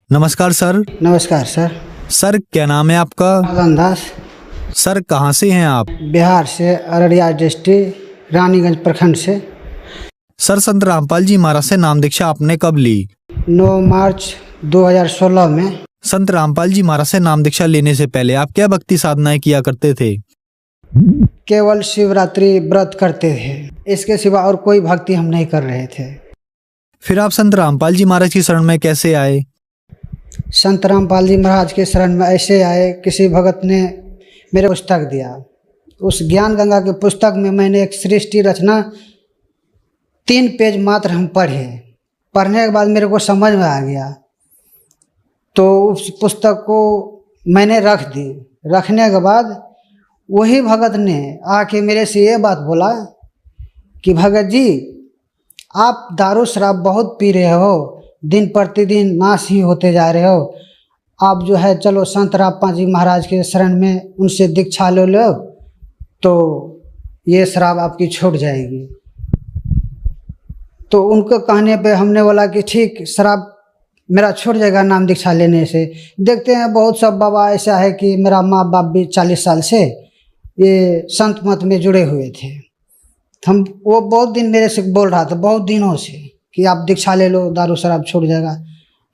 नमस्कार सर। नमस्कार sir. Sir क्या नाम है आपका? दास। सर कहाँ से हैं आप? बिहार से, अररिया डिस्ट्रिक्ट, रानीगंज प्रखंड से। सर संत रामपाल जी महाराज से नाम दीक्षा आपने कब ली? 9 मार्च 2016 में। संत रामपाल जी महाराज से नाम दीक्षा लेने से पहले आप क्या भक्ति साधनाएं किया करते थे? केवल शिवरात्रि व्रत करते थे, इसके सिवा और कोई भक्ति हम नहीं कर रहे थे। फिर आप संत रामपाल जी महाराज की शरण में कैसे आए? संत रामपाल जी महाराज के शरण में ऐसे आए, किसी भगत ने मेरे पुस्तक दिया। उस ज्ञान गंगा के पुस्तक में मैंने एक सृष्टि रचना 3 पेज मात्र हम पढ़ने के बाद मेरे को समझ में आ गया, तो उस पुस्तक को मैंने रख दी। रखने के बाद वही भगत ने आके मेरे से ये बात बोला कि भगत जी, आप दारू शराब बहुत पी रहे हो, दिन प्रतिदिन नाश ही होते जा रहे हो। आप जो है चलो संत रामपाल जी महाराज के शरण में उनसे दीक्षा ले लो, तो ये शराब आपकी छूट जाएगी। तो उनको कहने पे हमने बोला कि ठीक, शराब मेरा छूट जाएगा नाम दीक्षा लेने से। देखते हैं बहुत सब बाबा ऐसा है कि मेरा माँ बाप भी 40 साल से ये संत मत में जुड़े हुए थे। वो बहुत दिन मेरे से बोल रहा था, बहुत दिनों से, कि आप दीक्षा ले लो, दारू शराब छूट जाएगा।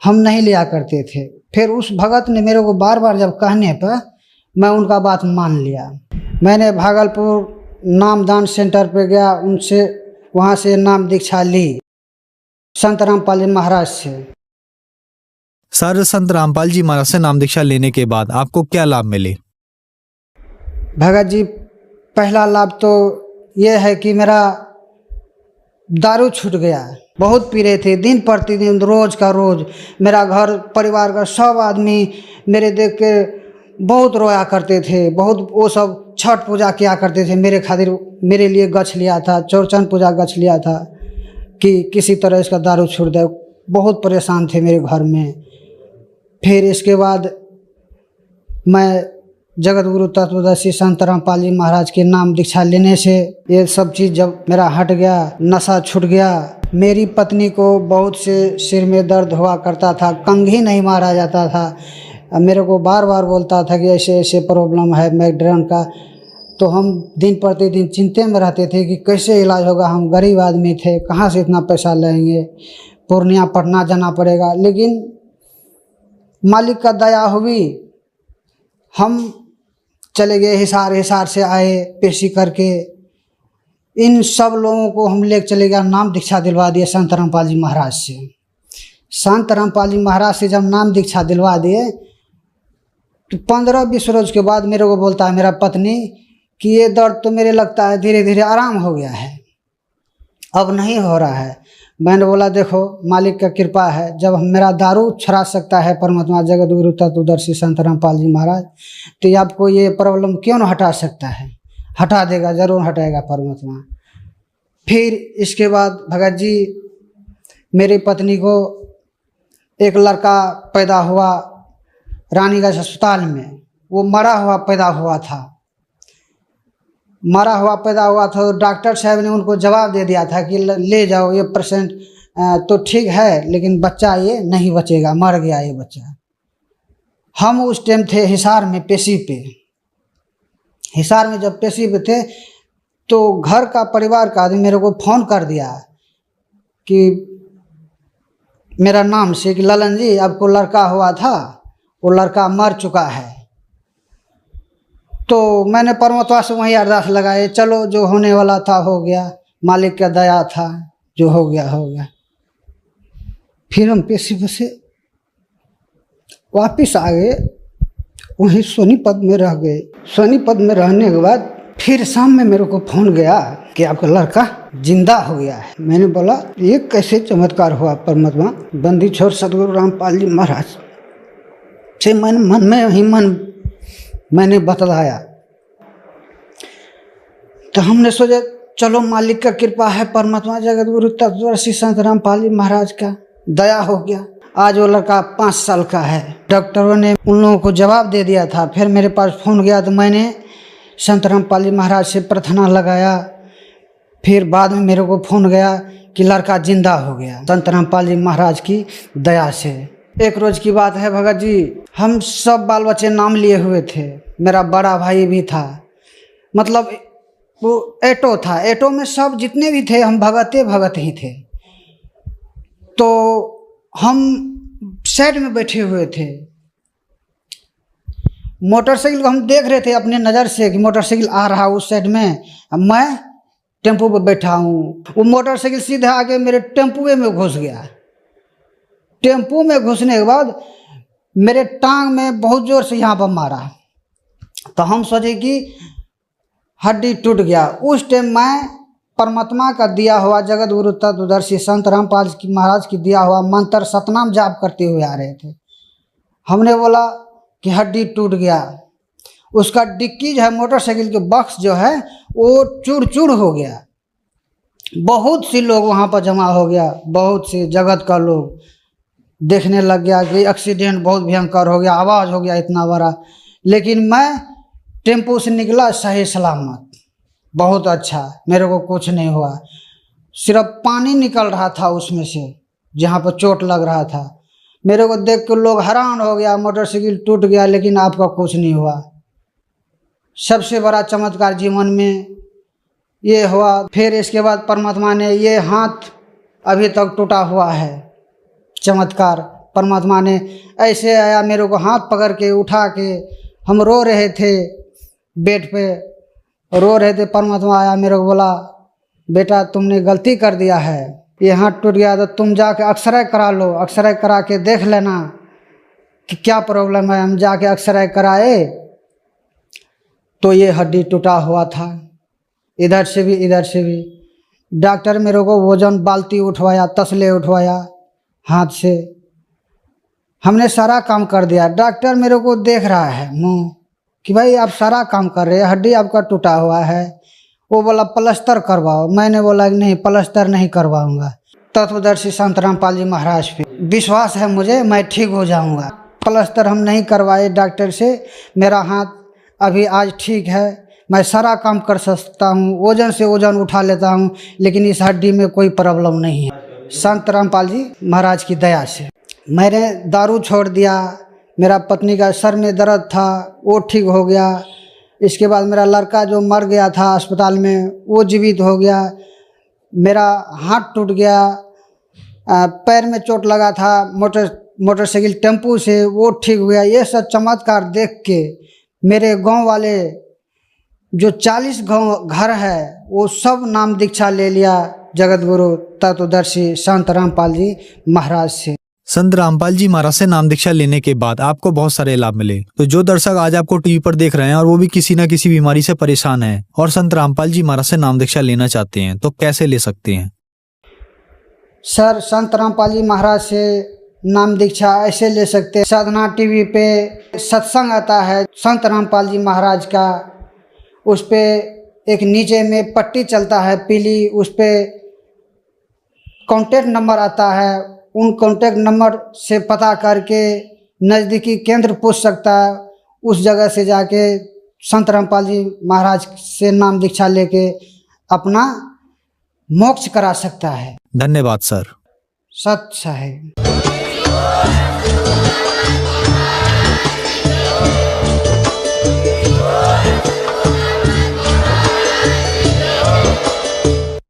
हम नहीं लिया करते थे। फिर उस भगत ने मेरे को बार बार जब कहने पर मैं उनका बात मान लिया। मैंने भागलपुर नामदान सेंटर पे गया, उनसे वहाँ से नाम दीक्षा ली संत रामपाल जी महाराज से। सर संत रामपाल जी महाराज से नाम दीक्षा लेने के बाद आपको क्या लाभ मिले? भगत जी, पहला लाभ तो ये है कि मेरा दारू छूट गया। बहुत पी रहे थे, दिन प्रतिदिन, रोज का रोज। मेरा घर परिवार का सब आदमी मेरे देख के बहुत रोया करते थे। बहुत वो सब छठ पूजा किया करते थे मेरे खातिर। मेरे लिए गछ लिया था, चौरचन पूजा गछ लिया था कि किसी तरह इसका दारू छूट जाए। बहुत परेशान थे मेरे घर में। फिर इसके बाद मैं जगत गुरु तत्वदर्शी संत रामपाल जी महाराज के नाम दीक्षा लेने से ये सब चीज़ जब मेरा हट गया, नशा छूट गया। मेरी पत्नी को बहुत से सिर में दर्द हुआ करता था, कंघी नहीं मारा जाता था। मेरे को बार बार बोलता था कि ऐसे ऐसे प्रॉब्लम है माइग्रेन का। तो हम दिन प्रतिदिन चिंता में रहते थे कि कैसे इलाज होगा। हम गरीब आदमी थे, कहाँ से इतना पैसा लेंगे, पूर्णिया पटना जाना पड़ेगा। लेकिन मालिक का दया हुई, हम चले गए हिसार। हिसार से आए पेशी करके। इन सब लोगों को हम लेकर चले गए, नाम दीक्षा दिलवा दिए संत रामपाल जी महाराज से। संत रामपाल जी महाराज से जब नाम दीक्षा दिलवा दिए तो 15-20 रोज के बाद मेरे को बोलता है मेरा पत्नी कि ये दर्द तो मेरे लगता है धीरे धीरे आराम हो गया है, अब नहीं हो रहा है। मैंने बोला देखो, मालिक का कृपा है, जब मेरा दारू छुड़ा सकता है परमात्मा जगत गुरु तत्वदर्शी संत रामपाल जी महाराज, तो ये आपको ये प्रॉब्लम क्यों न हटा सकता है? हटा देगा, जरूर हटाएगा परमात्मा। फिर इसके बाद भगत जी, मेरी पत्नी को एक लड़का पैदा हुआ रानीगंज अस्पताल में। वो मरा हुआ पैदा हुआ था। मरा हुआ पैदा हुआ था। डॉक्टर साहब ने उनको जवाब दे दिया था कि ले जाओ, ये पेशेंट तो ठीक है लेकिन बच्चा ये नहीं बचेगा, मर गया ये बच्चा। हम उस टाइम थे हिसार में पेशी पे। हिसार में जब पेशी पे थे तो घर का परिवार का आदमी मेरे को फ़ोन कर दिया कि मेरा नाम से कि ललन जी, आपको लड़का हुआ था, वो लड़का मर चुका है। तो मैंने परमात्मा से वहीं अरदास लगाए, चलो जो होने वाला था हो गया, मालिक का दया था, जो हो गया हो गया। फिर हम पेशी से वापिस आ गए, वहीं सोनीपत में रह गए। सोनीपत में रहने के बाद फिर शाम में मेरे को फ़ोन गया कि आपका लड़का जिंदा हो गया है। मैंने बोला ये कैसे चमत्कार हुआ परमात्मा? बंदी छोड़ सदगुरु रामपाल जी महाराज से मन में मैंने बतलाया। तो हमने सोचा चलो मालिक का कृपा है, परमात्मा जगत गुरु तत्वदर्शी संत रामपाल जी महाराज का दया हो गया। आज वो लड़का 5 साल का है। डॉक्टरों ने उन लोगों को जवाब दे दिया था। फिर मेरे पास फ़ोन गया तो मैंने संत रामपाल जी महाराज से प्रार्थना लगाया। फिर बाद में मेरे को फ़ोन गया कि लड़का जिंदा हो गया संत रामपाल जी महाराज की दया से। एक रोज की बात है भगत जी, हम सब बाल बच्चे नाम लिए हुए थे, मेरा बड़ा भाई भी था, मतलब वो एटो था, एटो में सब जितने भी थे हम भगत ही थे। तो हम साइड में बैठे हुए थे, मोटरसाइकिल को हम देख रहे थे अपने नज़र से कि मोटरसाइकिल आ रहा उस साइड में, मैं टेम्पो पे बैठा हूँ, वो मोटरसाइकिल सीधे आके मेरे टेम्पुए में घुस गया। टेम्पो में घुसने के बाद मेरे टांग में बहुत ज़ोर से यहाँ पर मारा, तो हम सोचे कि हड्डी टूट गया। उस टाइम मैं परमात्मा का दिया हुआ जगत गुरु तत्वदर्शी संत रामपाल की महाराज की दिया हुआ मंत्र सतनाम जाप करते हुए आ रहे थे। हमने बोला कि हड्डी टूट गया, उसका डिक्की जो है मोटरसाइकिल के बक्स जो है वो चूर चूर हो गया। बहुत सी लोग वहाँ पर जमा हो गया, बहुत सी जगत का लोग देखने लग गया कि एक्सीडेंट बहुत भयंकर हो गया, आवाज़ हो गया इतना बड़ा। लेकिन मैं टेम्पो से निकला सही सलामत, बहुत अच्छा, मेरे को कुछ नहीं हुआ। सिर्फ पानी निकल रहा था उसमें से जहाँ पर चोट लग रहा था। मेरे को देख के लोग हैरान हो गया, मोटरसाइकिल टूट गया लेकिन आपका कुछ नहीं हुआ। सबसे बड़ा चमत्कार जीवन में ये हुआ। फिर इसके बाद परमात्मा ने ये हाथ अभी तक टूटा हुआ है, चमत्कार परमात्मा ने ऐसे आया, मेरे को हाथ पकड़ के उठा के, हम रो रहे थे बेड पे, रो रहे थे, परमात्मा आया मेरे को बोला बेटा तुमने गलती कर दिया है, ये हाथ टूट गया तो तुम जाके एक्सरे करा लो, एक्सरे करा के देख लेना कि क्या प्रॉब्लम है। हम जाके एक्सरे कराए तो ये हड्डी टूटा हुआ था, इधर से भी इधर से भी। डॉक्टर मेरे को वजन बाल्टी उठवाया, तसले उठवाया हाथ से, हमने सारा काम कर दिया। डॉक्टर मेरे को देख रहा है मुँह कि भाई आप सारा काम कर रहे हैं, हड्डी आपका टूटा हुआ है। वो बोला प्लास्टर करवाओ, मैंने बोला कि नहीं प्लास्टर नहीं करवाऊंगा। तत्वदर्शी संत रामपाल जी महाराज पे विश्वास है मुझे, मैं ठीक हो जाऊंगा। प्लास्टर हम नहीं करवाए डॉक्टर से, मेरा हाथ अभी आज ठीक है, मैं सारा काम कर सकता हूँ, वजन से वजन उठा लेता हूँ, लेकिन इस हड्डी में कोई प्रॉब्लम नहीं है संत रामपाल जी महाराज की दया से। मैंने दारू छोड़ दिया, मेरा पत्नी का सर में दर्द था वो ठीक हो गया। इसके बाद मेरा लड़का जो मर गया था अस्पताल में वो जीवित हो गया। मेरा हाथ टूट गया, पैर में चोट लगा था मोटरसाइकिल टेम्पू से, वो ठीक हो गया। ये सब चमत्कार देख के मेरे गांव वाले जो 40 गांव घर है वो सब नाम दीक्षा ले लिया जगत गुरु तत्वदर्शी संत रामपाल जी महाराज से। संत रामपाल जी महाराज से नाम दीक्षा लेने के बाद आपको बहुत सारे लाभ मिले। तो जो दर्शक आज आपको टीवी पर देख रहे हैं और वो भी किसी न किसी बीमारी से परेशान हैं और संत रामपाल जी महाराज से नाम दीक्षा लेना चाहते हैं तो कैसे ले सकते हैं? सर संत रामपाल जी महाराज से नाम दीक्षा ऐसे ले सकते हैं, साधना टीवी पे सत्संग आता है संत रामपाल जी महाराज का, उस पे एक नीचे में पट्टी चलता है पीली, उस पे कॉन्टेक्ट नंबर आता है, उन कॉन्टेक्ट नंबर से पता करके नज़दीकी केंद्र पूछ सकता है, उस जगह से जाके संत रामपाल जी महाराज से नाम दीक्षा लेके अपना मोक्ष करा सकता है। धन्यवाद सर। सत्य है।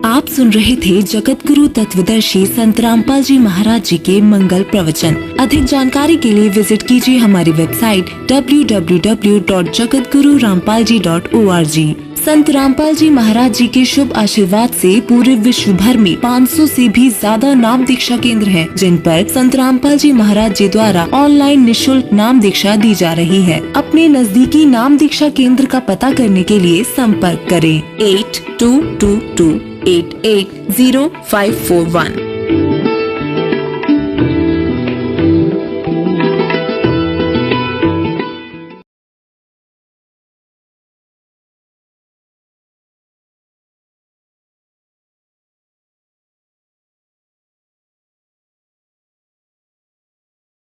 आप सुन रहे थे जगत गुरु तत्वदर्शी संत रामपाल जी महाराज जी के मंगल प्रवचन। अधिक जानकारी के लिए विजिट कीजिए हमारी वेबसाइट www.jagatgururampalji.org। संत रामपाल जी महाराज जी के शुभ आशीर्वाद से पूरे विश्व भर में 500 से भी ज्यादा नाम दीक्षा केंद्र हैं, जिन पर संत रामपाल जी महाराज जी द्वारा ऑनलाइन निशुल्क नाम दीक्षा दी जा रही है। अपने नजदीकी नाम दीक्षा केंद्र का पता करने के लिए संपर्क करें 8222880541।